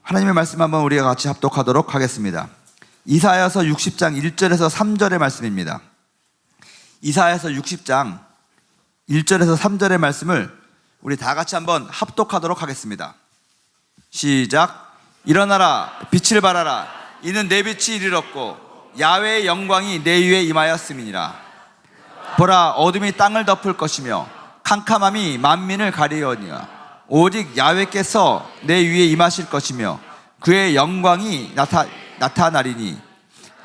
하나님의 말씀 한번 우리가 같이 합독하도록 하겠습니다. 이사야서 60장 1절에서 3절의 말씀입니다. 이사야서 60장 1절에서 3절의 말씀을 우리 다 같이 한번 합독하도록 하겠습니다. 시작. 일어나라, 빛을 발하라. 이는 내 빛이 이르렀고 야훼의 영광이 내 위에 임하였음이니라. 보라, 어둠이 땅을 덮을 것이며 캄캄함이 만민을 가리우니라. 오직 야훼께서 내 위에 임하실 것이며 그의 영광이 나타나리니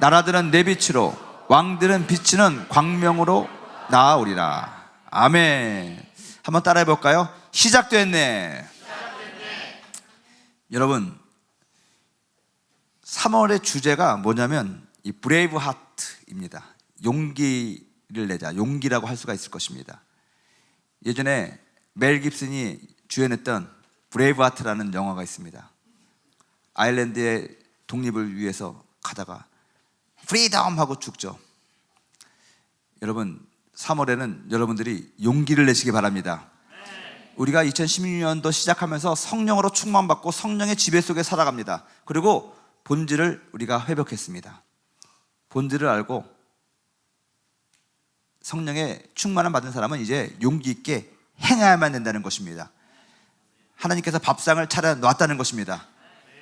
나라들은 내 빛으로 왕들은 비치는 광명으로 나아오리라. 아멘. 한번 따라해 볼까요? 시작됐네. 여러분, 3월의 주제가 뭐냐면 이 브레이브 하트입니다. 용기를 내자, 용기라고 할 수가 있을 것입니다. 예전에 멜 깁슨이 주연했던 브레이브 하트라는 영화가 있습니다. 아일랜드의 독립을 위해서 가다가 프리덤 하고 죽죠. 여러분, 3월에는 여러분들이 용기를 내시기 바랍니다. 우리가 2016년도 시작하면서 성령으로 충만받고 성령의 지배 속에 살아갑니다. 그리고 본질을 우리가 회복했습니다. 본질을 알고 성령의 충만함 받은 사람은 이제 용기 있게 행해야만 된다는 것입니다. 하나님께서 밥상을 차려 놨다는 것입니다.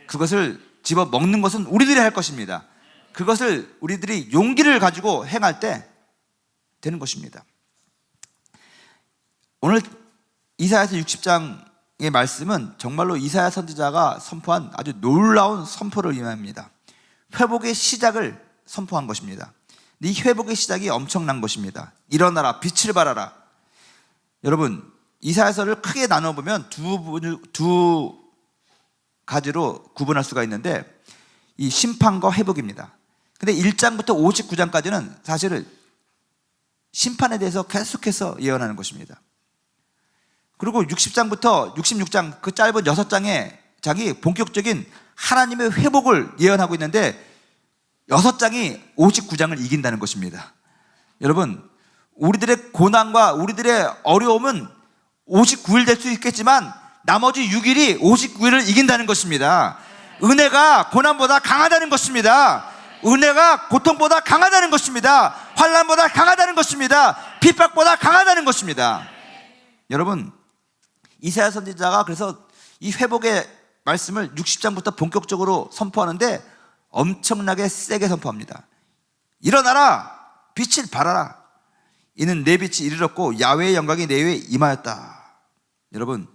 그것을 집어 먹는 것은 우리들이 할 것입니다. 그것을 우리들이 용기를 가지고 행할 때 되는 것입니다. 오늘 이사야서 60장의 말씀은 정말로 이사야 선지자가 선포한 아주 놀라운 선포를 의미합니다. 회복의 시작을 선포한 것입니다. 이 회복의 시작이 엄청난 것입니다. 일어나라, 빛을 발하라. 여러분, 이사야서를 크게 나눠보면 두 가지로 구분할 수가 있는데 이 심판과 회복입니다. 근데 1장부터 59장까지는 사실은 심판에 대해서 계속해서 예언하는 것입니다. 그리고 60장부터 66장 그 짧은 6장의 장이 본격적인 하나님의 회복을 예언하고 있는데 6장이 59장을 이긴다는 것입니다. 여러분, 우리들의 고난과 우리들의 어려움은 59일 될 수 있겠지만 나머지 6일이 59일을 이긴다는 것입니다. 은혜가 고난보다 강하다는 것입니다. 은혜가 고통보다 강하다는 것입니다. 환난보다 강하다는 것입니다. 핍박보다 강하다는 것입니다. 여러분, 이사야 선지자가 그래서 이 회복의 말씀을 60장부터 본격적으로 선포하는데 엄청나게 세게 선포합니다. 일어나라, 빛을 발하라. 이는 내 빛이 이르렀고 야훼의 영광이 내 위에 임하였다. 여러분,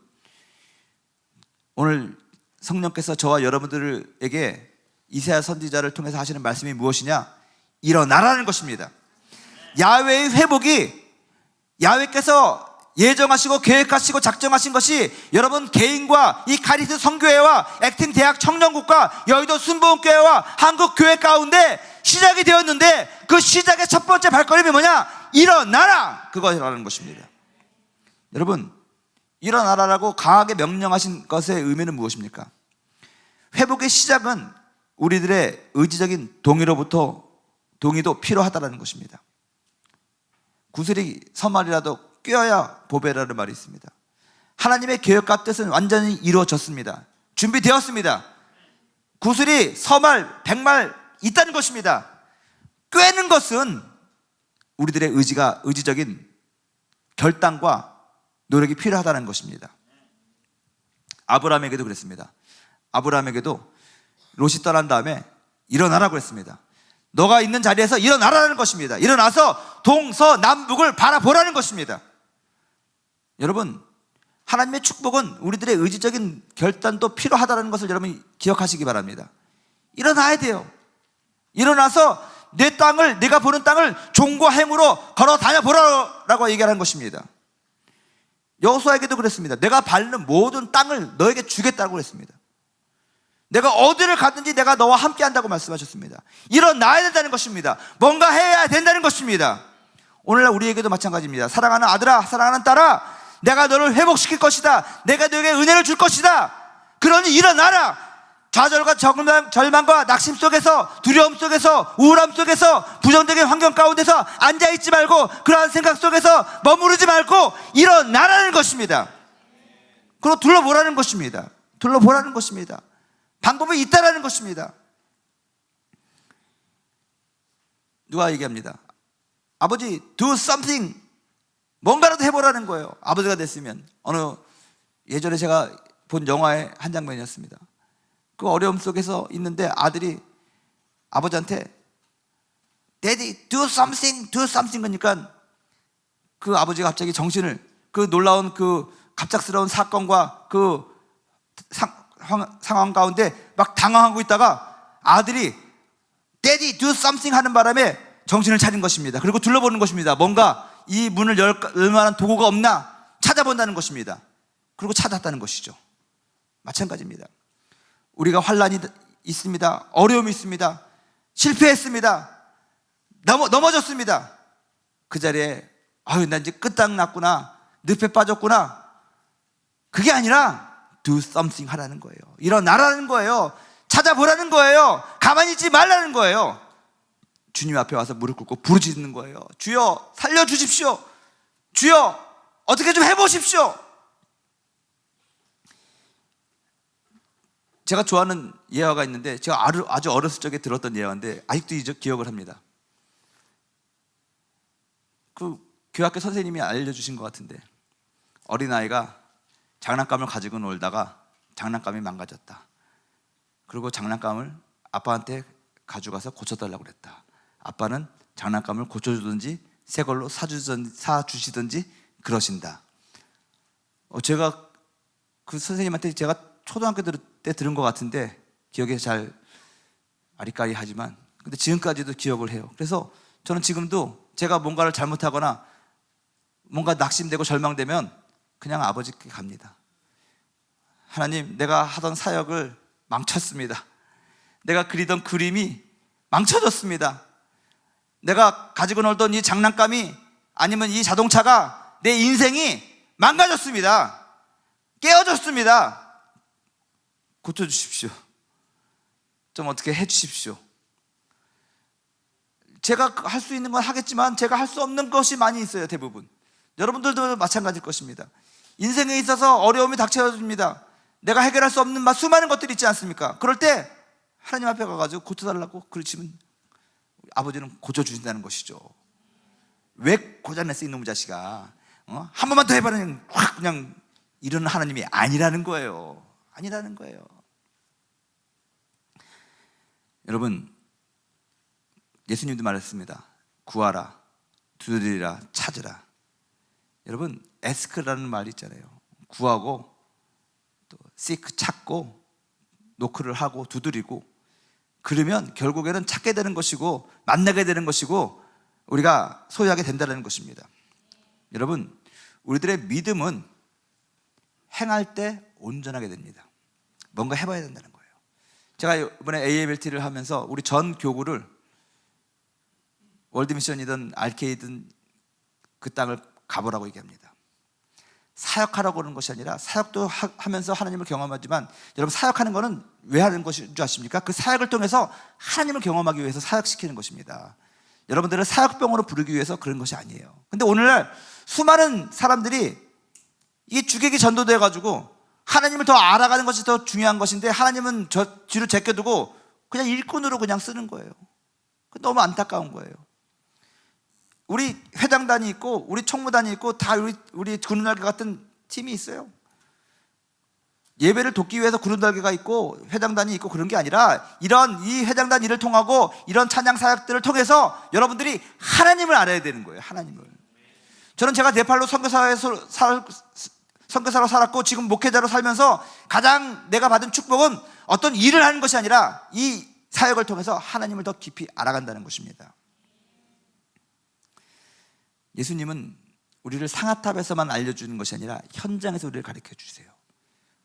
오늘 성령께서 저와 여러분들에게 이사야 선지자를 통해서 하시는 말씀이 무엇이냐? 일어나라는 것입니다. 야훼의 회복이 야훼께서 예정하시고 계획하시고 작정하신 것이 여러분 개인과 이 카리스 성교회와 액팅 대학 청년국과 여의도 순복음교회와 한국교회 가운데 시작이 되었는데 그 시작의 첫 번째 발걸음이 뭐냐? 일어나라! 그거라는 것입니다. 여러분, 일어나라라고 강하게 명령하신 것의 의미는 무엇입니까? 회복의 시작은 우리들의 의지적인 동의도 필요하다는 것입니다. 구슬이 서말이라도 꿰어야 보배라는 말이 있습니다. 하나님의 계획과 뜻은 완전히 이루어졌습니다. 준비되었습니다. 구슬이 서말, 백말 있다는 것입니다. 꿰는 것은 우리들의 의지적인 결단과 노력이 필요하다는 것입니다. 아브라함에게도 그랬습니다. 아브라함에게도 롯이 떠난 다음에 일어나라고 했습니다. 너가 있는 자리에서 일어나라는 것입니다. 일어나서 동서남북을 바라보라는 것입니다. 여러분, 하나님의 축복은 우리들의 의지적인 결단도 필요하다는 것을 여러분 기억하시기 바랍니다. 일어나야 돼요. 일어나서 내 땅을, 내가 보는 땅을 종과 행으로 걸어 다녀보라고 얘기하는 것입니다. 여호수아에게도 그랬습니다. 내가 밟는 모든 땅을 너에게 주겠다고 그랬습니다. 내가 어디를 가든지 내가 너와 함께 한다고 말씀하셨습니다. 일어나야 된다는 것입니다. 뭔가 해야 된다는 것입니다. 오늘날 우리에게도 마찬가지입니다. 사랑하는 아들아, 사랑하는 딸아, 내가 너를 회복시킬 것이다. 내가 너에게 은혜를 줄 것이다. 그러니 일어나라. 좌절과 절망과 낙심 속에서, 두려움 속에서, 우울함 속에서, 부정적인 환경 가운데서 앉아있지 말고 그러한 생각 속에서 머무르지 말고 일어나라는 것입니다. 그리고 둘러보라는 것입니다. 둘러보라는 것입니다. 방법이 있다라는 것입니다. 누가 얘기합니다. 아버지, do something. 뭔가라도 해보라는 거예요. 아버지가 됐으면. 예전에 제가 본 영화의 한 장면이었습니다. 그 어려움 속에서 있는데 아들이 아버지한테 Daddy, do something, do something 그러니까 그 아버지가 갑자기 정신을, 그 놀라운 그 갑작스러운 사건과 그 상황 가운데 막 당황하고 있다가 아들이 Daddy, do something 하는 바람에 정신을 차린 것입니다. 그리고 둘러보는 것입니다. 뭔가 이 문을 열 만한 도구가 없나 찾아본다는 것입니다. 그리고 찾았다는 것이죠. 마찬가지입니다. 우리가 환난이 있습니다. 어려움이 있습니다. 실패했습니다. 넘어졌습니다. 그 자리에 나 이제 끝장 났구나, 늪에 빠졌구나, 그게 아니라 do something 하라는 거예요. 일어나라는 거예요. 찾아보라는 거예요. 가만히 있지 말라는 거예요. 주님 앞에 와서 무릎 꿇고 부르짖는 거예요. 주여 살려주십시오. 주여 어떻게 좀 해보십시오. 제가 좋아하는 예화가 있는데, 제가 아주 어렸을 적에 들었던 예화인데 아직도 기억을 합니다. 그 교학교 선생님이 알려주신 것 같은데, 어린아이가 장난감을 가지고 놀다가 장난감이 망가졌다. 그리고 장난감을 아빠한테 가져가서 고쳐달라고 그랬다. 아빠는 장난감을 고쳐주든지 새 걸로 사주시든지 그러신다. 제가 그 선생님한테 제가 초등학교 때 들은 것 같은데 기억에 잘 아리까리하지만 근데 지금까지도 기억을 해요. 그래서 저는 지금도 제가 뭔가를 잘못하거나 뭔가 낙심되고 절망되면 그냥 아버지께 갑니다. 하나님, 내가 하던 사역을 망쳤습니다. 내가 그리던 그림이 망쳐졌습니다. 내가 가지고 놀던 이 장난감이, 아니면 이 자동차가, 내 인생이 망가졌습니다. 깨어졌습니다. 고쳐주십시오. 좀 어떻게 해주십시오. 제가 할 수 있는 건 하겠지만 제가 할 수 없는 것이 많이 있어요. 대부분 여러분들도 마찬가지일 것입니다. 인생에 있어서 어려움이 닥쳐집니다. 내가 해결할 수 없는 수많은 것들이 있지 않습니까? 그럴 때 하나님 앞에 가가지고 고쳐달라고 그러시면 아버지는 고쳐주신다는 것이죠. 왜 고장냈어 이놈의 자식아, 한 번만 더 해봐라, 확 그냥 이런 하나님이 아니라는 거예요. 아니라는 거예요. 여러분, 예수님도 말했습니다. 구하라, 두드리라, 찾으라. 여러분, 에스크라는 말이 있잖아요. 구하고 또 seek, 찾고, 노크를 하고 두드리고, 그러면 결국에는 찾게 되는 것이고 만나게 되는 것이고 우리가 소유하게 된다는 것입니다. 여러분, 우리들의 믿음은 행할 때 온전하게 됩니다. 뭔가 해봐야 된다는 거예요. 제가 이번에 AMLT를 하면서 우리 전 교구를 월드미션이든 RK든 그 땅을 가보라고 얘기합니다. 사역하라고 하는 것이 아니라, 사역도 하면서 하나님을 경험하지만 여러분, 사역하는 것은 왜 하는 것인 줄 아십니까? 그 사역을 통해서 하나님을 경험하기 위해서 사역시키는 것입니다. 여러분들을 사역병으로 부르기 위해서 그런 것이 아니에요. 근데 오늘날 수많은 사람들이 이 주객이 전도돼 가지고 하나님을 더 알아가는 것이 더 중요한 것인데 하나님은 저 뒤로 제껴두고 그냥 일꾼으로 그냥 쓰는 거예요. 너무 안타까운 거예요. 우리 회장단이 있고 우리 총무단이 있고 다 우리 구른달개 같은 팀이 있어요. 예배를 돕기 위해서 구른달개가 있고 회장단이 있고 그런 게 아니라, 이런 이 회장단 일을 통하고 이런 찬양 사역들을 통해서 여러분들이 하나님을 알아야 되는 거예요. 하나님을. 저는 제가 네팔로 선교사로 살았고 지금 목회자로 살면서 가장 내가 받은 축복은 어떤 일을 하는 것이 아니라 이 사역을 통해서 하나님을 더 깊이 알아간다는 것입니다. 예수님은 우리를 상아탑에서만 알려주는 것이 아니라 현장에서 우리를 가르쳐 주세요.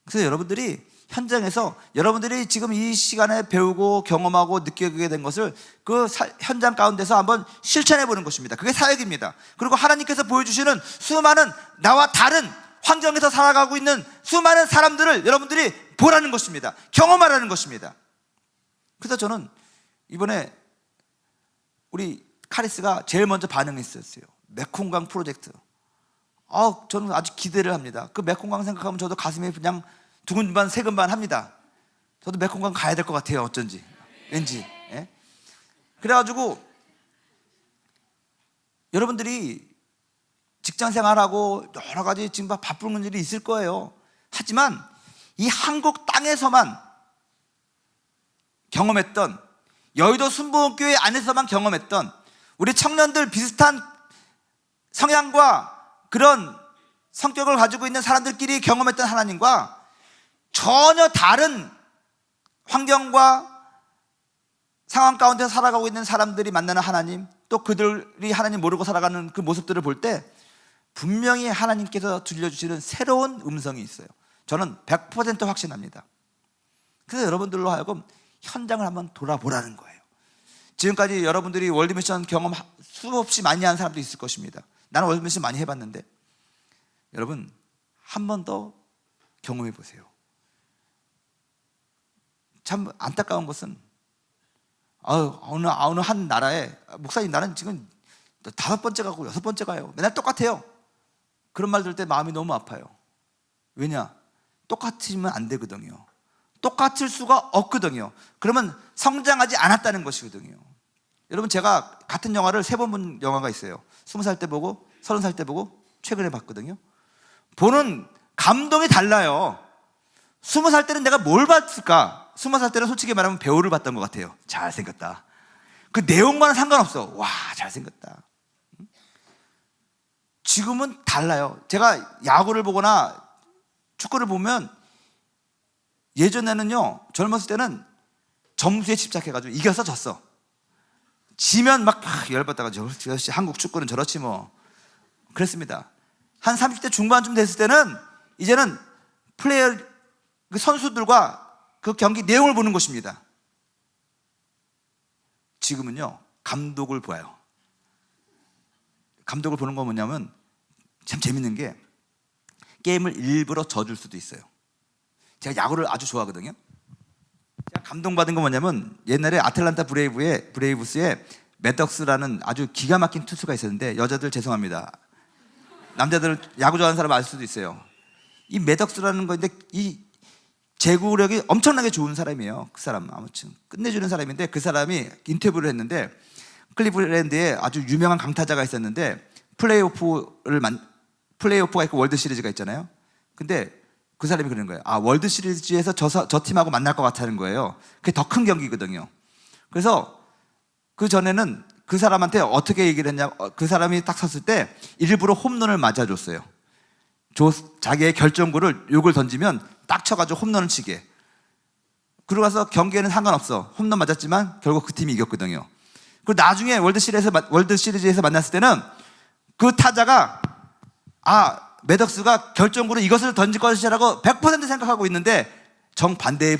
그래서 여러분들이 현장에서 여러분들이 지금 이 시간에 배우고 경험하고 느끼게 된 것을 그 현장 가운데서 한번 실천해 보는 것입니다. 그게 사역입니다. 그리고 하나님께서 보여주시는 수많은 나와 다른 환경에서 살아가고 있는 수많은 사람들을 여러분들이 보라는 것입니다. 경험하라는 것입니다. 그래서 저는 이번에 우리 카리스가 제일 먼저 반응했었어요. 메콩강 프로젝트. 저는 아주 기대를 합니다. 그 메콩강 생각하면 저도 가슴이 그냥 두근반 세근반 합니다. 저도 메콩강 가야 될 것 같아요. 어쩐지 왠지. 예? 그래가지고 여러분들이 직장 생활하고 여러 가지 지금 바쁜 일이 있을 거예요. 하지만 이 한국 땅에서만 경험했던, 여의도 순복음교회 안에서만 경험했던, 우리 청년들 비슷한 성향과 그런 성격을 가지고 있는 사람들끼리 경험했던 하나님과 전혀 다른 환경과 상황 가운데 살아가고 있는 사람들이 만나는 하나님, 또 그들이 하나님 모르고 살아가는 그 모습들을 볼 때 분명히 하나님께서 들려주시는 새로운 음성이 있어요. 저는 100% 확신합니다. 그래서 여러분들로 하여금 현장을 한번 돌아보라는 거예요. 지금까지 여러분들이 월드미션 경험 수없이 많이 한 사람도 있을 것입니다. 나는 월드미션 많이 해봤는데 여러분 한 번 더 경험해 보세요. 참 안타까운 것은 어느 한 나라에 목사님 나는 지금 5번째 가고 6번째 가요. 맨날 똑같아요. 그런 말 들을 때 마음이 너무 아파요. 왜냐? 똑같으면 안 되거든요. 똑같을 수가 없거든요. 그러면 성장하지 않았다는 것이거든요. 여러분 제가 같은 영화를 3번 본 영화가 있어요. 20살 때 보고 30살 때 보고 최근에 봤거든요. 보는 감동이 달라요. 20살 때는 내가 뭘 봤을까? 20살 때는 솔직히 말하면 배우를 봤던 것 같아요. 잘생겼다. 그 내용과는 상관없어. 와 잘생겼다. 지금은 달라요. 제가 야구를 보거나 축구를 보면 예전에는요, 젊었을 때는 점수에 집착해가지고 이겨서 졌어. 지면 막 열받다가 역시 한국 축구는 저렇지 뭐. 그랬습니다. 한 30대 중반쯤 됐을 때는 이제는 플레이어, 그 선수들과 그 경기 내용을 보는 것입니다. 지금은요, 감독을 봐요. 감독을 보는 건 뭐냐면 참 재밌는 게 게임을 일부러 져줄 수도 있어요. 제가 야구를 아주 좋아하거든요. 제가 감동받은 건 뭐냐면 옛날에 아틀란타 브레이브스에 매덕스라는 아주 기가 막힌 투수가 있었는데, 여자들 죄송합니다. 남자들 야구 좋아하는 사람 알 수도 있어요. 이 매덕스라는 건데 이 제구력이 엄청나게 좋은 사람이에요. 그 사람 아무튼 끝내주는 사람인데, 그 사람이 인터뷰를 했는데 클리블랜드에 아주 유명한 강타자가 있었는데 플레이오프가 있고 월드 시리즈가 있잖아요. 근데 그 사람이 그러는 거예요. 월드 시리즈에서 저 팀하고 만날 것 같다는 거예요. 그게 더 큰 경기거든요. 그래서 그 전에는 그 사람한테 어떻게 얘기를 했냐, 그 사람이 딱 섰을 때 일부러 홈런을 맞아줬어요. 자기의 결정구를 욕을 던지면 딱 쳐가지고 홈런을 치게. 그러고 가서 경기에는 상관없어. 홈런 맞았지만 결국 그 팀이 이겼거든요. 그리고 나중에 월드 시리즈에서 만났을 때는 그 타자가 매덕스가 결정구로 이것을 던질 것이라고 100% 생각하고 있는데 정반대의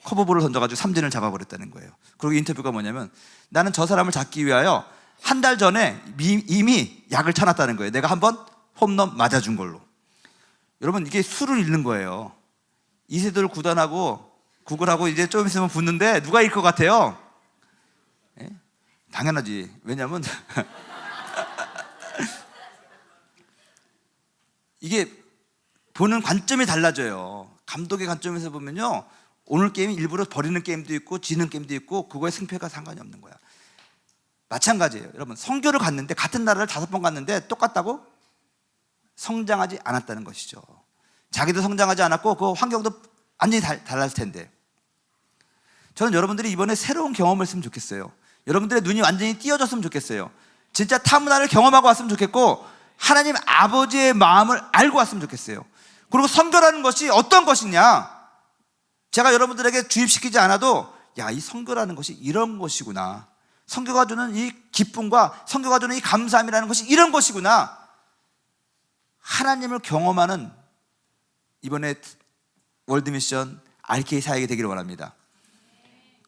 커브볼을 던져가지고 삼진을 잡아버렸다는 거예요. 그리고 인터뷰가 뭐냐면 나는 저 사람을 잡기 위하여 한 달 전에 이미 약을 쳐놨다는 거예요. 내가 한번 홈런 맞아준 걸로. 여러분 이게 수를 잃는 거예요. 이세돌 구글하고 이제 좀 있으면 붙는데 누가 이길 것 같아요? 예? 당연하지. 왜냐면 이게 보는 관점이 달라져요. 감독의 관점에서 보면요, 오늘 게임이 일부러 버리는 게임도 있고 지는 게임도 있고 그거에 승패가 상관이 없는 거야. 마찬가지예요. 여러분 선교를 갔는데 같은 나라를 5번 갔는데 똑같다고? 성장하지 않았다는 것이죠. 자기도 성장하지 않았고 그 환경도 완전히 달랐을 텐데. 저는 여러분들이 이번에 새로운 경험을 했으면 좋겠어요. 여러분들의 눈이 완전히 띄어졌으면 좋겠어요. 진짜 타문화를 경험하고 왔으면 좋겠고 하나님 아버지의 마음을 알고 왔으면 좋겠어요. 그리고 선교라는 것이 어떤 것이냐, 제가 여러분들에게 주입시키지 않아도 이 선교라는 것이 이런 것이구나, 선교가 주는 이 기쁨과 선교가 주는 이 감사함이라는 것이 이런 것이구나, 하나님을 경험하는 이번에 월드미션 RK 사역이 되기를 원합니다.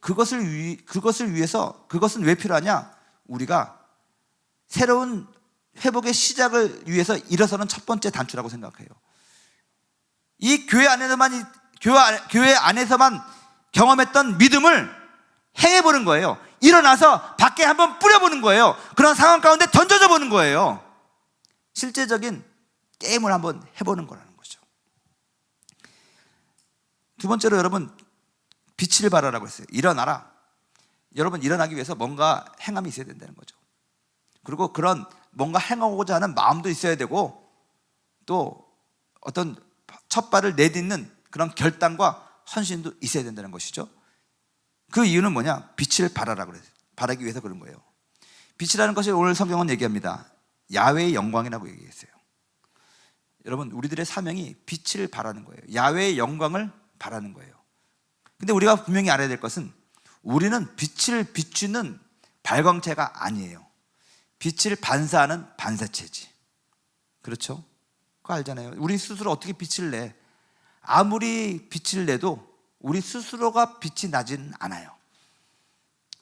그것을 위해서, 그것은 왜 필요하냐, 우리가 새로운 회복의 시작을 위해서 일어서는 첫 번째 단추라고 생각해요. 이 교회 안에서만 경험했던 믿음을 행해보는 거예요. 일어나서 밖에 한번 뿌려보는 거예요. 그런 상황 가운데 던져져 보는 거예요. 실제적인 게임을 한번 해보는 거라는 거죠. 두 번째로 여러분, 빛을 발하라고 했어요. 일어나라. 여러분, 일어나기 위해서 뭔가 행함이 있어야 된다는 거죠. 그리고 그런 뭔가 행하고자 하는 마음도 있어야 되고, 또 어떤 첫 발을 내딛는 그런 결단과 헌신도 있어야 된다는 것이죠. 그 이유는 뭐냐? 빛을 발하라고 그랬어요. 발하기 위해서 그런 거예요. 빛이라는 것이 오늘 성경은 얘기합니다. 야훼의 영광이라고 얘기했어요. 여러분, 우리들의 사명이 빛을 발하는 거예요. 야훼의 영광을 발하는 거예요. 근데 우리가 분명히 알아야 될 것은 우리는 빛을 비추는 발광체가 아니에요. 빛을 반사하는 반사체지. 그렇죠? 그거 알잖아요. 우리 스스로 어떻게 빛을 내? 아무리 빛을 내도 우리 스스로가 빛이 나지는 않아요.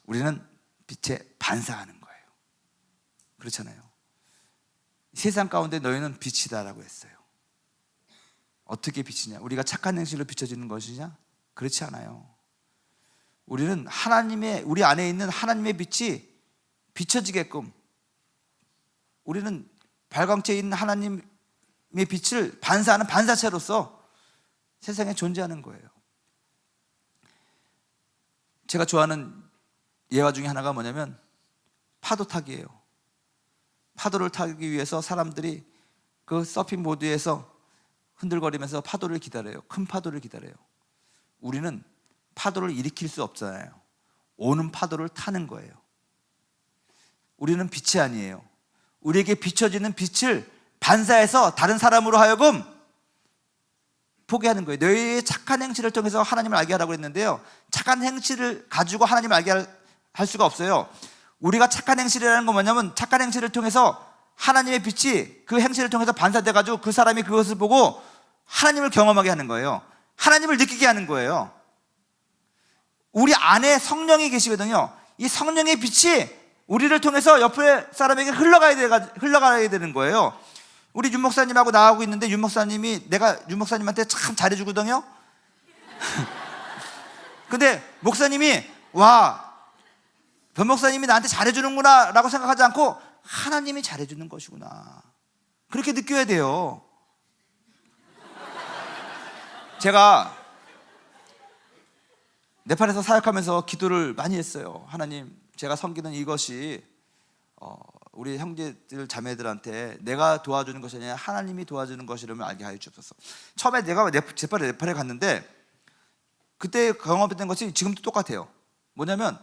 우리는 빛에 반사하는 거예요. 그렇잖아요. 세상 가운데 너희는 빛이다라고 했어요. 어떻게 빛이냐? 우리가 착한 행실로 비춰지는 것이냐? 그렇지 않아요. 우리는 우리 안에 있는 하나님의 빛이 비춰지게끔, 우리는 발광체에 있는 하나님의 빛을 반사하는 반사체로서 세상에 존재하는 거예요. 제가 좋아하는 예화 중에 하나가 뭐냐면 파도 타기예요. 파도를 타기 위해서 사람들이 그 서핑보드에서 흔들거리면서 파도를 기다려요. 큰 파도를 기다려요. 우리는 파도를 일으킬 수 없잖아요. 오는 파도를 타는 거예요. 우리는 빛이 아니에요. 우리에게 비춰지는 빛을 반사해서 다른 사람으로 하여금 보게 하는 거예요. 너희의 착한 행실을 통해서 하나님을 알게 하라고 했는데요, 착한 행실을 가지고 하나님을 알게 할 수가 없어요. 우리가 착한 행실이라는 건 뭐냐면, 착한 행실을 통해서 하나님의 빛이 그 행실을 통해서 반사돼가지고 그 사람이 그것을 보고 하나님을 경험하게 하는 거예요. 하나님을 느끼게 하는 거예요. 우리 안에 성령이 계시거든요. 이 성령의 빛이 우리를 통해서 옆에 사람에게 흘러가야 되는 거예요. 우리 윤 목사님하고 나하고 있는데 윤 목사님이, 내가 윤 목사님한테 참 잘해주거든요. 근데 목사님이, 와, 변 목사님이 나한테 잘해주는구나 라고 생각하지 않고 하나님이 잘해주는 것이구나, 그렇게 느껴야 돼요. 제가 네팔에서 사역하면서 기도를 많이 했어요. 하나님, 제가 섬기는 이것이 우리 형제들 자매들한테 내가 도와주는 것이 아니라 하나님이 도와주는 것이라면 알게 하여 주옵소서. 처음에 내가 네팔에 갔는데 그때 경험했던 것이 지금도 똑같아요. 뭐냐면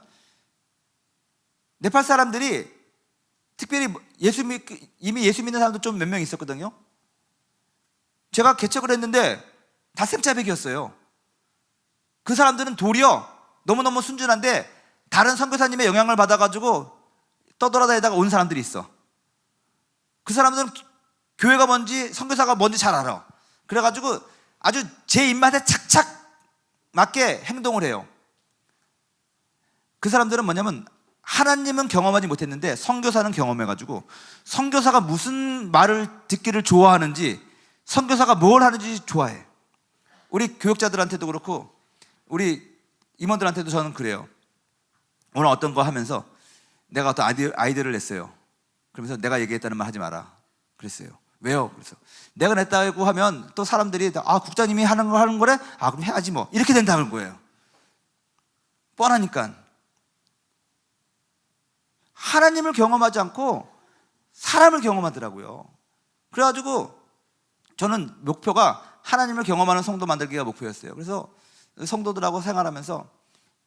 네팔 사람들이, 특별히 이미 예수 믿는 사람도 좀 몇 명 있었거든요. 제가 개척을 했는데 다 생짜배기였어요. 그 사람들은 도리어 너무너무 순진한데 다른 선교사님의 영향을 받아가지고 떠돌아다니다가 온 사람들이 있어. 그 사람들은 교회가 뭔지 선교사가 뭔지 잘 알아. 그래가지고 아주 제 입맛에 착착 맞게 행동을 해요. 그 사람들은 뭐냐면 하나님은 경험하지 못했는데 선교사는 경험해가지고 선교사가 무슨 말을 듣기를 좋아하는지, 선교사가 뭘 하는지 좋아해. 우리 교역자들한테도 그렇고 우리 임원들한테도 저는 그래요. 오늘 어떤 거 하면서 내가 어떤 아이디어를 냈어요. 그러면서 내가 얘기했다는 말 하지 마라 그랬어요. 왜요? 그래서 내가 냈다고 하면 또 사람들이, 아, 국장님이 하는 거래? 아, 그럼 해야지 뭐, 이렇게 된다는 거예요. 뻔하니까. 하나님을 경험하지 않고 사람을 경험하더라고요. 그래가지고 저는 목표가 하나님을 경험하는 성도 만들기가 목표였어요. 그래서 성도들하고 생활하면서,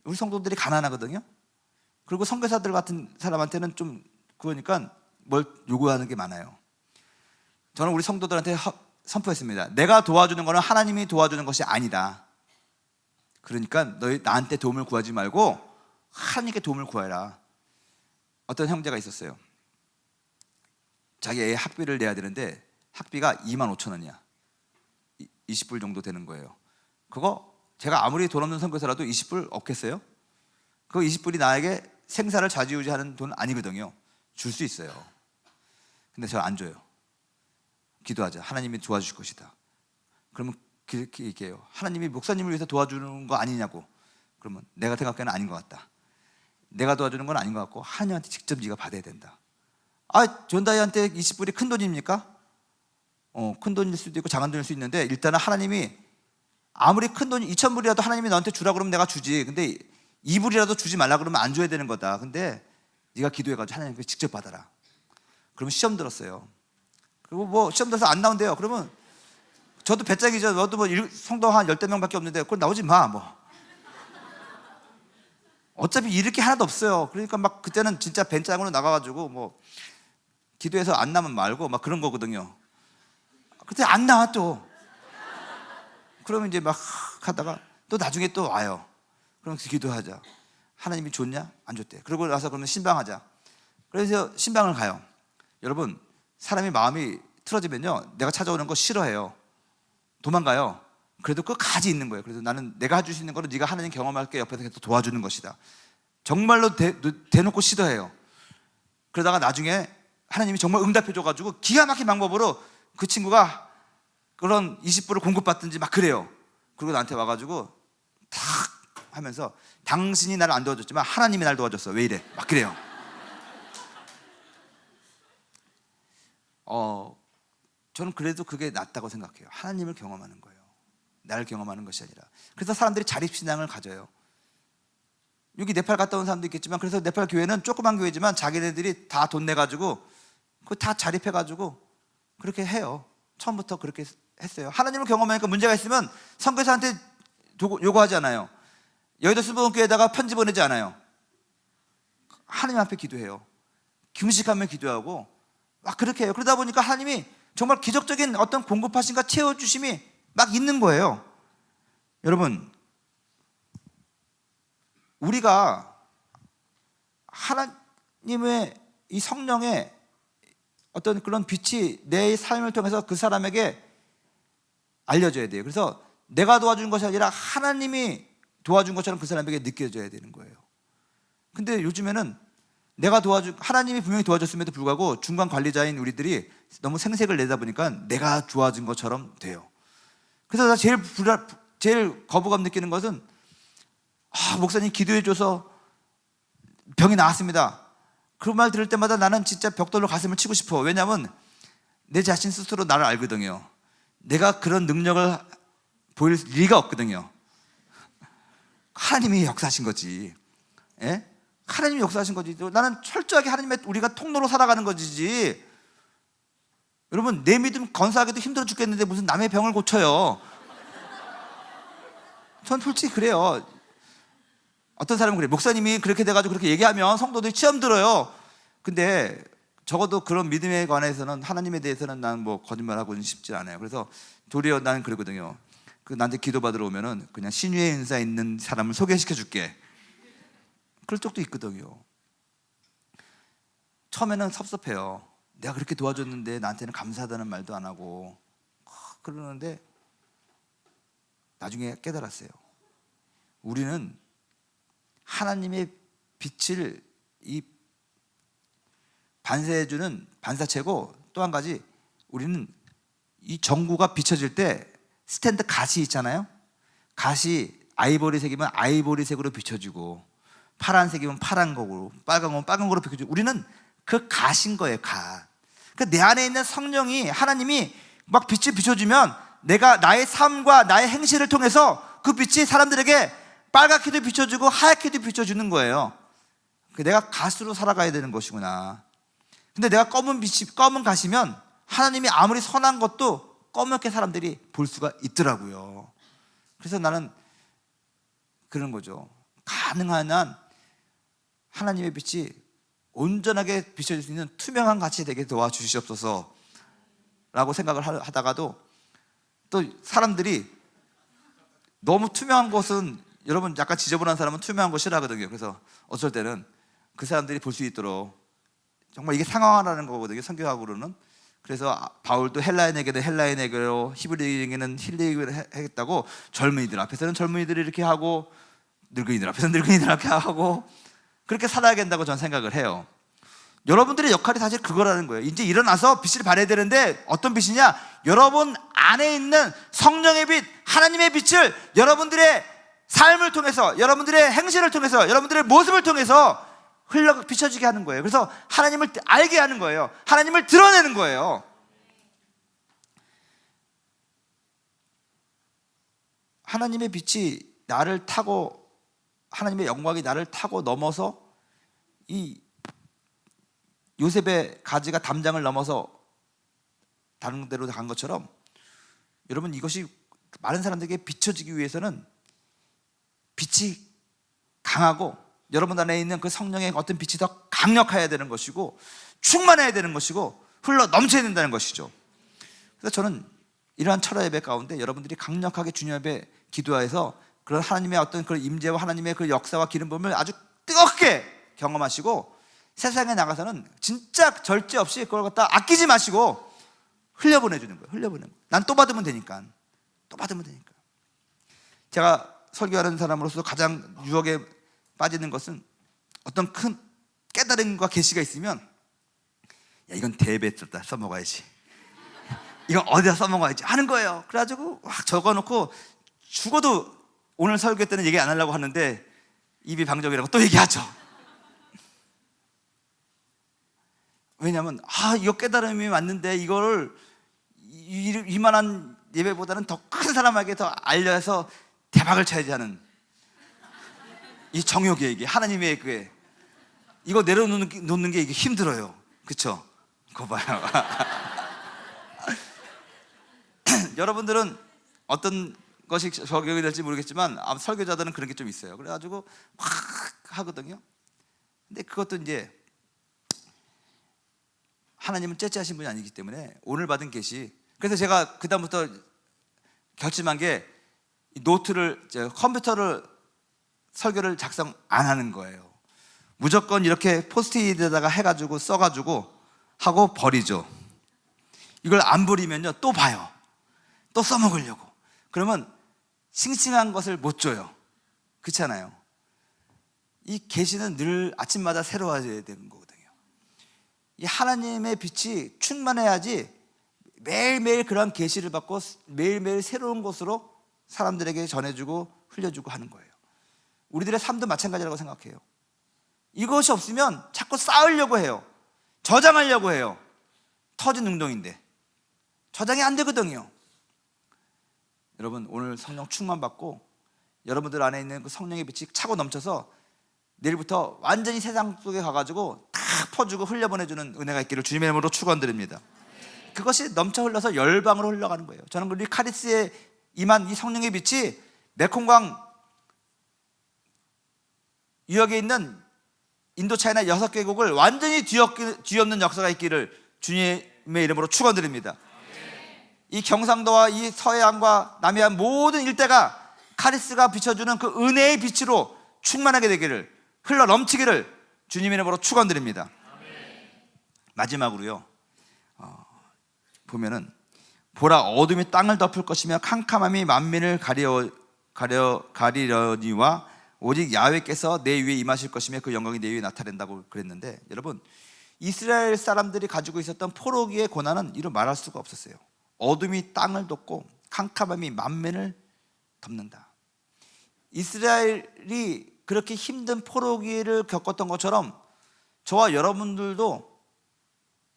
우리 성도들이 가난하거든요. 그리고 선교사들 같은 사람한테는 좀 그러니까 뭘 요구하는 게 많아요. 저는 우리 성도들한테 선포했습니다. 내가 도와주는 거는 하나님이 도와주는 것이 아니다. 그러니까 너희 나한테 도움을 구하지 말고 하나님께 도움을 구해라. 어떤 형제가 있었어요. 자기 애 학비를 내야 되는데 학비가 25,000원이야 20불 정도 되는 거예요. 그거 제가 아무리 돈 없는 선교사라도 20불 없겠어요? 그 20불이 나에게 생사를 좌지우지하는 돈 아니거든요. 줄 수 있어요. 근데 저 안 줘요. 기도하자. 하나님이 도와주실 것이다. 그러면 그렇게 얘기해요. 하나님이 목사님을 위해서 도와주는 거 아니냐고. 그러면 내가 생각하기에는 아닌 것 같다. 내가 도와주는 건 아닌 것 같고 하나님한테 직접 네가 받아야 된다. 아, 존다이한테 20불이 큰 돈입니까? 큰 돈일 수도 있고 작은 돈일 수 있는데 일단은 하나님이 아무리 큰 돈이 2,000불이라도 하나님이 너한테 주라 그러면 내가 주지. 근데 2불이라도 주지 말라 그러면 안 줘야 되는 거다. 근데 네가 기도해가지고 하나님께 직접 받아라. 그러면 시험 들었어요. 그리고 뭐 시험 들어서 안 나온대요. 그러면 저도 배짱이죠. 너도 뭐 성도 한 10명밖에 없는데 그걸 나오지 마 뭐. 어차피 잃을 게 하나도 없어요. 그러니까 막 그때는 진짜 벤짱으로 나가가지고 뭐 기도해서 안 나면 말고 막 그런 거거든요. 그때 안 나와 또. 그러면 이제 막 하다가 또 나중에 또 와요. 그럼 기도하자. 하나님이 줬냐? 안 줬대. 그러고 나서 그러면 신방하자. 그래서 신방을 가요. 여러분, 사람이 마음이 틀어지면요, 내가 찾아오는 거 싫어해요. 도망가요. 그래도 끝까지 있는 거예요. 그래서 나는 내가 해줄 수 있는 거는 네가 하나님 경험할게, 옆에서 계속 도와주는 것이다. 정말로 대놓고 싫어해요. 그러다가 나중에 하나님이 정말 응답해줘가지고 기가 막힌 방법으로 그 친구가 그런 20불을 공급받든지 막 그래요. 그리고 나한테 와가지고 탁 하면서 당신이 나를 안 도와줬지만 하나님이 나를 도와줬어. 왜 이래? 막 그래요. 저는 그래도 그게 낫다고 생각해요. 하나님을 경험하는 거예요. 나를 경험하는 것이 아니라. 그래서 사람들이 자립신앙을 가져요. 여기 네팔 갔다 온 사람도 있겠지만, 그래서 네팔 교회는 조그만 교회지만 자기네들이 다 돈 내가지고 그거 다 자립해가지고 그렇게 해요. 처음부터 그렇게 했어요. 하나님을 경험하니까 문제가 있으면 선교사한테 요구하지 않아요. 여의도 수목원교회에다가 편지 보내지 않아요. 하나님 앞에 기도해요. 금식하며 기도하고 막 그렇게 해요. 그러다 보니까 하나님이 정말 기적적인 어떤 공급하심과 채워주심이 막 있는 거예요. 여러분, 우리가 하나님의 이 성령의 어떤 그런 빛이 내 삶을 통해서 그 사람에게 알려져야 돼요. 그래서 내가 도와준 것이 아니라 하나님이 도와준 것처럼 그 사람에게 느껴져야 되는 거예요. 근데 요즘에는 하나님이 분명히 도와줬음에도 불구하고 중간 관리자인 우리들이 너무 생색을 내다 보니까 내가 도와준 것처럼 돼요. 그래서 나 제일 거부감 느끼는 것은, 목사님 기도해줘서 병이 나았습니다. 그런 말 들을 때마다 나는 진짜 벽돌로 가슴을 치고 싶어. 왜냐하면 내 자신 스스로 나를 알거든요. 내가 그런 능력을 보일 리가 없거든요. 하나님이 역사하신 거지. 예? 하나님이 역사하신 거지. 나는 철저하게 하나님의 우리가 통로로 살아가는 거지. 여러분, 내 믿음 건사하기도 힘들어 죽겠는데 무슨 남의 병을 고쳐요. 전 솔직히 그래요. 어떤 사람은 그래. 목사님이 그렇게 돼가지고 그렇게 얘기하면 성도들이 시험 들어요. 근데 적어도 그런 믿음에 관해서는, 하나님에 대해서는 난 뭐 거짓말하고는 싶지 않아요. 그래서 도리어 나는 그러거든요. 나한테 기도받으러 오면은 그냥 신유의 은사 있는 사람을 소개시켜 줄게. 그럴 적도 있거든요. 처음에는 섭섭해요. 내가 그렇게 도와줬는데 나한테는 감사하다는 말도 안 하고 그러는데 나중에 깨달았어요. 우리는 하나님의 빛을 이 반사해주는 반사체고, 또 한 가지, 우리는 이 전구가 비춰질 때 스탠드 갓이 있잖아요. 갓이 아이보리색이면 아이보리색으로 비춰지고, 파란색이면 파란 거고, 빨간 거면 빨간 거로 비춰지고, 우리는 그 갓인 거예요. 갓. 내 안에 있는 성령이, 하나님이 막 빛을 비춰주면 내가 나의 삶과 나의 행실을 통해서 그 빛이 사람들에게 빨갛게도 비춰주고 하얗게도 비춰주는 거예요. 내가 갓으로 살아가야 되는 것이구나. 근데 내가 검은 갓이면 하나님이 아무리 선한 것도 검게 사람들이 볼 수가 있더라고요. 그래서 나는 그런 거죠. 가능한 한 하나님의 빛이 온전하게 비춰질 수 있는 투명한 갓이 되게 도와주시옵소서 라고 생각을 하다가도, 또 사람들이 너무 투명한 것은, 여러분 약간 지저분한 사람은 투명한 거 싫어하거든요. 그래서 어쩔 때는 그 사람들이 볼 수 있도록, 정말 이게 상황화라는 거거든요, 성경학으로는. 그래서 바울도 헬라인에게는 헬라인에게로, 히브리에게는 히브리에게로 하겠다고, 젊은이들 앞에서는 젊은이들이 이렇게 하고, 늙은이들 앞에서는 늙은이들 이렇게 하고, 그렇게 살아야 된다고 저는 생각을 해요. 여러분들의 역할이 사실 그거라는 거예요. 이제 일어나서 빛을 발해야 되는데, 어떤 빛이냐? 여러분 안에 있는 성령의 빛, 하나님의 빛을 여러분들의 삶을 통해서, 여러분들의 행실을 통해서, 여러분들의 모습을 통해서 비춰지게 하는 거예요. 그래서 하나님을 알게 하는 거예요. 하나님을 드러내는 거예요. 하나님의 빛이 나를 타고, 하나님의 영광이 나를 타고 넘어서 이 요셉의 가지가 담장을 넘어서 다른 데로 간 것처럼, 여러분 이것이 많은 사람들에게 비춰지기 위해서는 빛이 강하고 여러분 안에 있는 그 성령의 어떤 빛이 더 강력해야 되는 것이고 충만해야 되는 것이고 흘러 넘쳐야 된다는 것이죠. 그래서 저는 이러한 철야 예배 가운데 여러분들이 강력하게 주님 앞에 기도하여서 그런 하나님의 어떤 그 임재와 하나님의 그 역사와 기름 부음을 아주 뜨겁게 경험하시고 세상에 나가서는 진짜 절제 없이 그걸 갖다 아끼지 마시고 흘려보내주는 거예요. 흘려보내는 거예요. 난 또 받으면 되니까. 또 받으면 되니까. 제가 설교하는 사람으로서 가장 유혹에 빠지는 것은 어떤 큰 깨달음과 계시가 있으면, 야, 이건 대배했다 써먹어야지, 이건 어디다 써먹어야지 하는 거예요. 그래가지고 막 적어놓고 죽어도 오늘 설교 때는 얘기 안 하려고 하는데 입이 방정이라고 또 얘기하죠. 왜냐하면 이거 깨달음이 맞는데 이거를 이만한 예배보다는 더 큰 사람에게 더 알려서 대박을 쳐야지 하는 이 정욕의 하나님의 그게, 이거 내려놓는 게 이게 힘들어요. 그쵸? 그거 봐요. 여러분들은 어떤 것이 적용이 될지 모르겠지만 설교자들은 그런 게 좀 있어요. 그래가지고 확 하거든요. 근데 그것도 이제 하나님은 째째하신 분이 아니기 때문에 오늘 받은 계시, 그래서 제가 그 다음부터 결심한 게 노트를, 컴퓨터를 설교를 작성 안 하는 거예요. 무조건 이렇게 포스트잇에다가 해가지고 써가지고 하고 버리죠. 이걸 안 버리면요 또 봐요. 또 써먹으려고. 그러면 싱싱한 것을 못 줘요. 그렇잖아요. 이 계시는 늘 아침마다 새로워져야 되는 거거든요. 이 하나님의 빛이 충만해야지 매일매일 그런 계시를 받고 매일매일 새로운 것으로 사람들에게 전해주고 흘려주고 하는 거예요. 우리들의 삶도 마찬가지라고 생각해요. 이것이 없으면 자꾸 쌓으려고 해요. 저장하려고 해요. 터진 운동인데 저장이 안 되거든요. 여러분 오늘 성령 충만 받고 여러분들 안에 있는 그 성령의 빛이 차고 넘쳐서 내일부터 완전히 세상 속에 가가지고 다 퍼주고 흘려보내주는 은혜가 있기를 주님의 이름으로 축원드립니다. 그것이 넘쳐 흘러서 열방으로 흘러가는 거예요. 저는 우리 카리스에 임한 이 성령의 빛이 메콩강 유역에 있는 인도 차이나 6개국을 완전히 뒤엎는 역사가 있기를 주님의 이름으로 축원드립니다. 이 경상도와 이 서해안과 남해안 모든 일대가 카리스가 비춰주는 그 은혜의 빛으로 충만하게 되기를, 흘러 넘치기를 주님의 이름으로 축원드립니다. 마지막으로요, 보면은 보라 어둠이 땅을 덮을 것이며 캄캄함이 만민을 가리려니와 오직 야훼께서 내 위에 임하실 것이며 그 영광이 내 위에 나타낸다고 그랬는데, 여러분 이스라엘 사람들이 가지고 있었던 포로기의 고난은 이루 말할 수가 없었어요. 어둠이 땅을 덮고 캄캄함이 만민을 덮는다. 이스라엘이 그렇게 힘든 포로기를 겪었던 것처럼 저와 여러분들도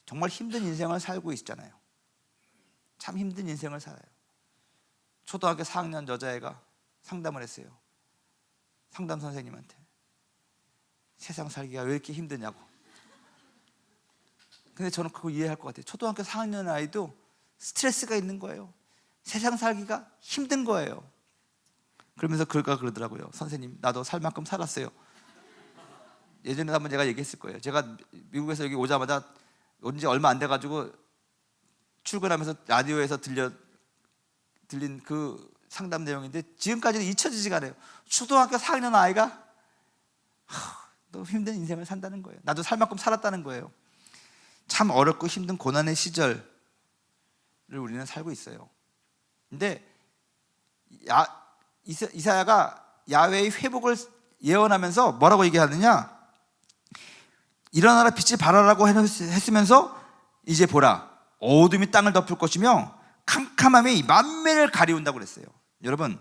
정말 힘든 인생을 살고 있잖아요. 참 힘든 인생을 살아요. 초등학교 4학년 여자애가 상담을 했어요. 상담 선생님한테 세상 살기가 왜 이렇게 힘드냐고. 근데 저는 그거 이해할 것 같아요. 초등학교 4학년 아이도 스트레스가 있는 거예요. 세상 살기가 힘든 거예요. 그러면서 그가 그러더라고요. 선생님, 나도 살 만큼 살았어요. 예전에 한번 제가 얘기했을 거예요. 제가 미국에서 여기 오자마자 온 지 얼마 안 돼가지고 출근하면서 라디오에서 들린 그 상담 내용인데 지금까지는 잊혀지지가 않아요. 초등학교 4학년 아이가 너무 힘든 인생을 산다는 거예요. 나도 살 만큼 살았다는 거예요. 참 어렵고 힘든 고난의 시절을 우리는 살고 있어요. 근데 이사야가 야훼의 회복을 예언하면서 뭐라고 얘기하느냐, 일어나라 빛이 발하라고 했으면서 이제 보라 어둠이 땅을 덮을 것이며 캄캄함이 만민을 가리운다고 그랬어요. 여러분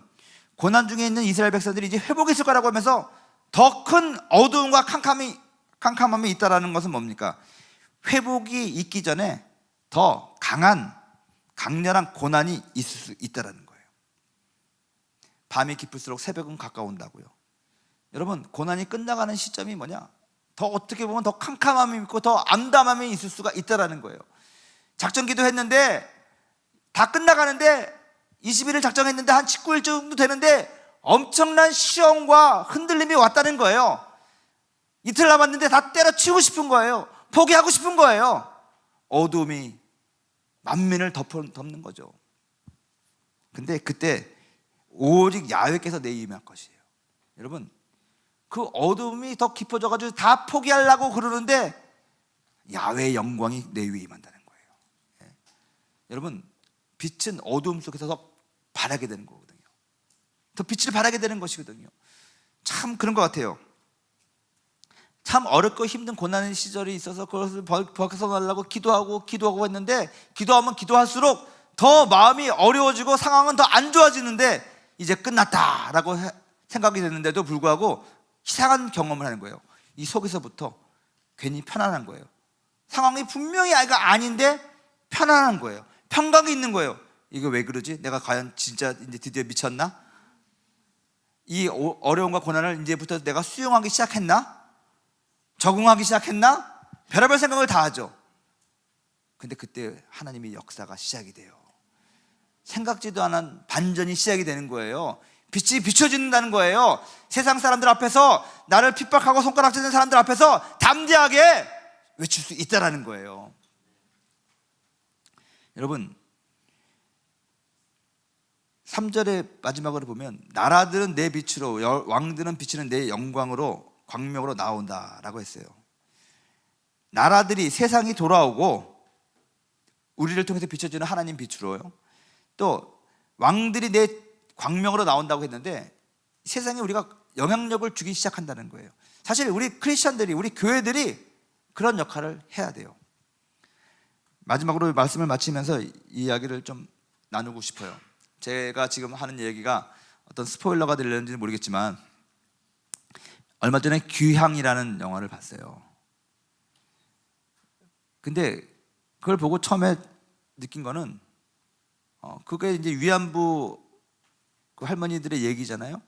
고난 중에 있는 이스라엘 백성들이 이제 회복이 있을 거라고 하면서 더 큰 어두움과 캄캄함이 있다는 것은 뭡니까? 회복이 있기 전에 더 강렬한 고난이 있을 수 있다는 거예요. 밤이 깊을수록 새벽은 가까운다고요. 여러분, 고난이 끝나가는 시점이 뭐냐? 더 어떻게 보면 더 캄캄함이 있고 더 암담함이 있을 수가 있다라는 거예요. 작전기도 했는데 다 끝나가는데 20일을 작정했는데 한 19일 정도 되는데 엄청난 시험과 흔들림이 왔다는 거예요. 이틀 남았는데 다 때려치우고 싶은 거예요. 포기하고 싶은 거예요. 어둠이 만민을 덮는 거죠. 근데 그때 오직 야훼께서 내게 임할 것이에요. 여러분, 그 어둠이 더 깊어져가지고 다 포기하려고 그러는데 야훼의 영광이 내 위에 임한다는 거예요. 예. 여러분, 빛은 어둠 속에서 더 바라게 되는 거거든요. 더 빛을 바라게 되는 것이거든요. 참 그런 것 같아요. 참 어렵고 힘든 고난의 시절이 있어서 그것을 벗어나려고 기도하고 했는데 기도하면 기도할수록 더 마음이 어려워지고 상황은 더 안 좋아지는데 이제 끝났다라고 생각이 됐는데도 불구하고 이상한 경험을 하는 거예요. 이 속에서부터 괜히 편안한 거예요. 상황이 분명히 아닌데 편안한 거예요. 평강이 있는 거예요. 이거 왜 그러지? 내가 과연 진짜 이제 드디어 미쳤나? 이 어려움과 고난을 이제부터 내가 수용하기 시작했나? 적응하기 시작했나? 별의별 생각을 다 하죠. 근데 그때 하나님의 역사가 시작이 돼요. 생각지도 않은 반전이 시작이 되는 거예요. 빛이 비춰진다는 거예요. 세상 사람들 앞에서 나를 핍박하고 손가락질하는 사람들 앞에서 담대하게 외칠 수 있다라는 거예요. 여러분, 3절의 마지막으로 보면 나라들은 내 빛으로, 왕들은 비치는 내 영광으로, 광명으로 나온다라고 했어요. 나라들이, 세상이 돌아오고 우리를 통해서 비춰지는 하나님 빛으로요. 또 왕들이 내 광명으로 나온다고 했는데 세상에 우리가 영향력을 주기 시작한다는 거예요. 사실 우리 크리스천들이, 우리 교회들이 그런 역할을 해야 돼요. 마지막으로 말씀을 마치면서 이 이야기를 좀 나누고 싶어요. 제가 지금 하는 얘기가 어떤 스포일러가 되려는지는 모르겠지만 얼마 전에 귀향이라는 영화를 봤어요. 근데 그걸 보고 처음에 느낀 거는 그게 이제 위안부 그 할머니들의 얘기잖아요.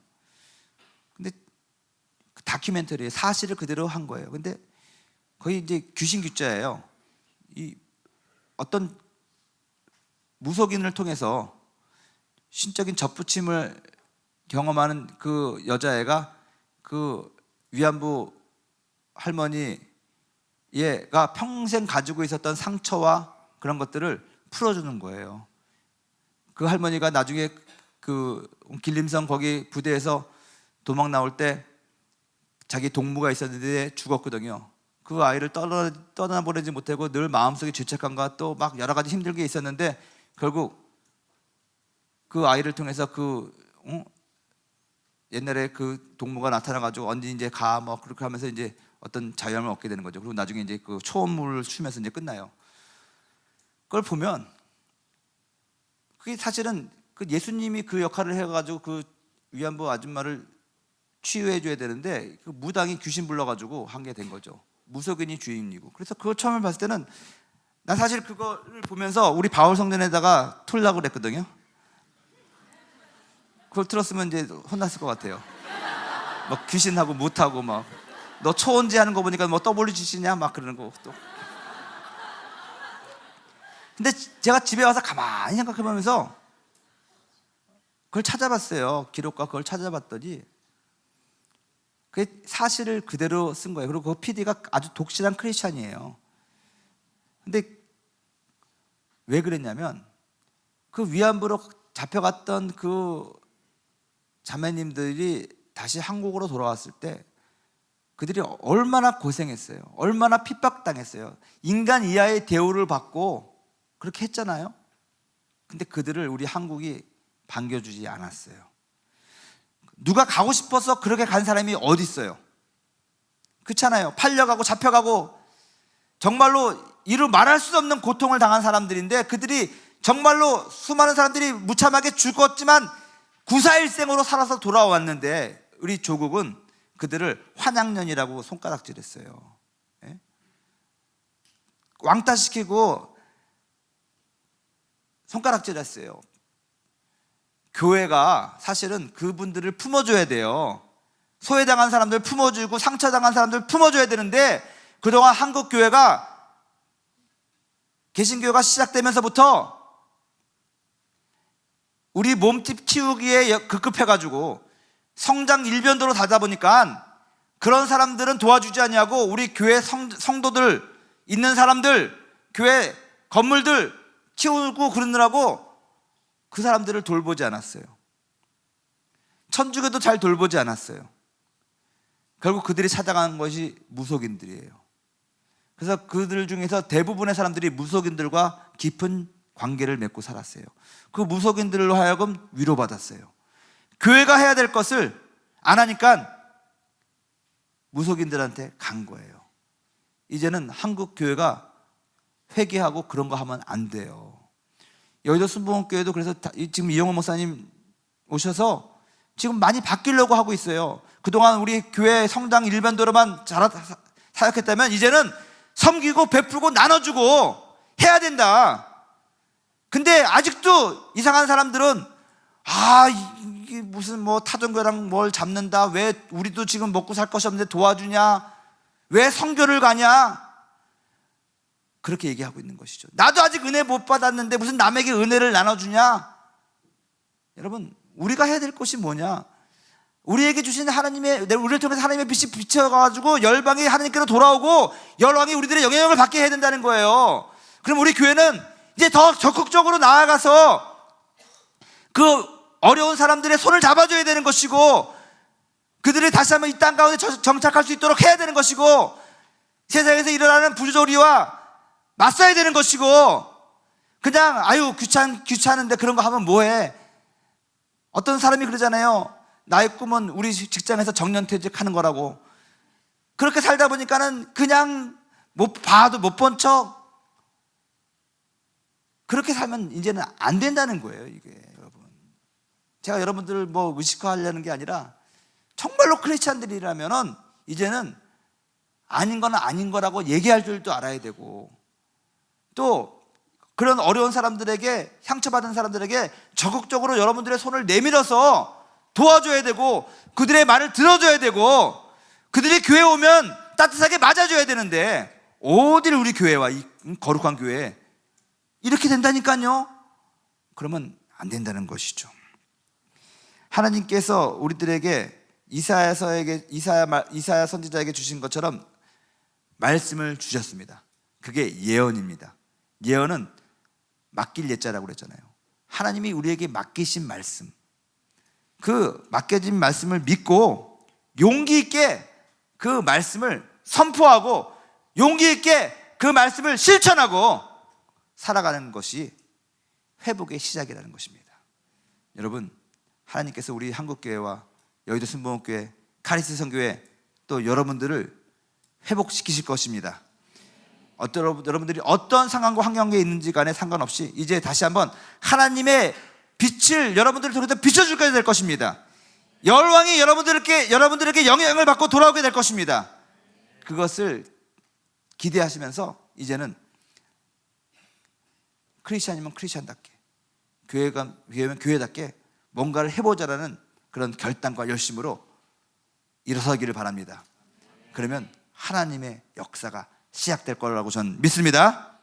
근데 그 다큐멘터리에 사실을 그대로 한 거예요. 근데 거의 이제 귀신 귀자예요. 이 어떤 무속인을 통해서 신적인 접붙임을 경험하는 그 여자애가 그 위안부 할머니 얘가 평생 가지고 있었던 상처와 그런 것들을 풀어주는 거예요. 그 할머니가 나중에 그 길림성 거기 부대에서 도망 나올 때 자기 동무가 있었는데 죽었거든요. 그 아이를 떠나보내지 못하고 늘 마음속에 죄책감과 또 막 여러 가지 힘들게 있었는데 결국 그 아이를 통해서 옛날에 그 동무가 나타나가지고 언제 이제 가 뭐 그렇게 하면서 이제 어떤 자유함을 얻게 되는 거죠. 그리고 나중에 이제 그 초원물을 추면서 이제 끝나요. 그걸 보면 그게 사실은 그 예수님이 그 역할을 해가지고 그 위안부 아줌마를 치유해줘야 되는데 그 무당이 귀신 불러가지고 한 게 된 거죠. 무속인이 주인이고. 그래서 그걸 처음 봤을 때는 난 사실 그거를 보면서 우리 바울 성전에다가 틀라고 그랬거든요. 그걸 틀었으면 이제 혼났을 것 같아요. 막 귀신하고 무하고 막 너 초원지 하는 거 보니까 뭐 WGC냐 막 그러는 거 또. 근데 제가 집에 와서 가만히 생각해보면서 그걸 찾아봤어요. 기록과 그걸 찾아봤더니 그게 사실을 그대로 쓴 거예요. 그리고 그 PD가 아주 독실한 크리스찬이에요. 근데 왜 그랬냐면 그 위안부로 잡혀갔던 그 자매님들이 다시 한국으로 돌아왔을 때 그들이 얼마나 고생했어요. 얼마나 핍박당했어요. 인간 이하의 대우를 받고 그렇게 했잖아요. 근데 그들을 우리 한국이 반겨주지 않았어요. 누가 가고 싶어서 그렇게 간 사람이 어디 있어요? 그렇잖아요. 팔려가고 잡혀가고 정말로 이루 말할 수 없는 고통을 당한 사람들인데 그들이 정말로 수많은 사람들이 무참하게 죽었지만 구사일생으로 살아서 돌아왔는데 우리 조국은 그들을 환양년이라고 손가락질했어요. 예? 왕따시키고 손가락질했어요. 교회가 사실은 그분들을 품어줘야 돼요. 소외당한 사람들 품어주고 상처당한 사람들 품어줘야 되는데, 그동안 한국 교회가, 개신교가 시작되면서부터 우리 몸집 키우기에 급급해가지고 성장 일변도로 가다 보니까 그런 사람들은 도와주지 않냐고 우리 교회 성도들 있는 사람들, 교회 건물들 키우고 그러느라고 그 사람들을 돌보지 않았어요. 천주교도 잘 돌보지 않았어요. 결국 그들이 찾아가는 것이 무속인들이에요. 그래서 그들 중에서 대부분의 사람들이 무속인들과 깊은 관계를 맺고 살았어요. 그 무속인들로 하여금 위로받았어요. 교회가 해야 될 것을 안 하니까 무속인들한테 간 거예요. 이제는 한국 교회가 회개하고 그런 거 하면 안 돼요. 여의도 순복음교회도 그래서 지금 이영호 목사님 오셔서 지금 많이 바뀌려고 하고 있어요. 그동안 우리 교회 성당 일반도로만 사역했다면 이제는 섬기고 베풀고 나눠주고 해야 된다. 근데 아직도 이상한 사람들은 이게 무슨 뭐 타종교랑 뭘 잡는다, 왜 우리도 지금 먹고 살 것이 없는데 도와주냐, 왜 선교를 가냐, 그렇게 얘기하고 있는 것이죠. 나도 아직 은혜 못 받았는데 무슨 남에게 은혜를 나눠주냐. 여러분, 우리가 해야 될 것이 뭐냐? 우리에게 주신 하나님의, 우리를 통해서 하나님의 빛이 비춰가지고 열방이 하나님께로 돌아오고 열방이 우리들의 영향력을 받게 해야 된다는 거예요. 그럼 우리 교회는 이제 더 적극적으로 나아가서 그 어려운 사람들의 손을 잡아줘야 되는 것이고, 그들이 다시 한번 이 땅 가운데 정착할 수 있도록 해야 되는 것이고, 세상에서 일어나는 부조리와 맞서야 되는 것이고, 그냥 귀찮은데 그런 거 하면 뭐해. 어떤 사람이 그러잖아요. 나의 꿈은 우리 직장에서 정년퇴직하는 거라고. 그렇게 살다 보니까는 그냥 못 봐도 못 본 척, 그렇게 살면 이제는 안 된다는 거예요. 이게 여러분, 제가 여러분들을 뭐 의식화하려는 게 아니라 정말로 크리스찬들이라면은 이제는 아닌 거는 아닌 거라고 얘기할 줄도 알아야 되고, 또 그런 어려운 사람들에게, 상처받은 사람들에게 적극적으로 여러분들의 손을 내밀어서 도와줘야 되고, 그들의 말을 들어줘야 되고, 그들이 교회 오면 따뜻하게 맞아줘야 되는데, 어디를 우리 교회와 이 거룩한 교회 이렇게 된다니까요. 그러면 안 된다는 것이죠. 하나님께서 우리들에게 이사야 선지자에게 주신 것처럼 말씀을 주셨습니다. 그게 예언입니다. 예언은 맡길 예자라고 그랬잖아요. 하나님이 우리에게 맡기신 말씀, 그 맡겨진 말씀을 믿고 용기 있게 그 말씀을 선포하고 용기 있게 그 말씀을 실천하고 살아가는 것이 회복의 시작이라는 것입니다. 여러분, 하나님께서 우리 한국교회와 여의도 순복음교회, 카리스 선교회, 또 여러분들을 회복시키실 것입니다. 여러분들이 어떤 상황과 환경에 있는지 간에 상관없이 이제 다시 한번 하나님의 빛을 여러분들을 통해서 비춰주게 될 것입니다. 열왕이 여러분들에게 영향을 받고 돌아오게 될 것입니다. 그것을 기대하시면서 이제는 크리스찬이면 크리스찬답게, 교회면 교회답게 뭔가를 해보자라는 그런 결단과 열심으로 일어서기를 바랍니다. 그러면 하나님의 역사가 시작될 거라고 저는 믿습니다.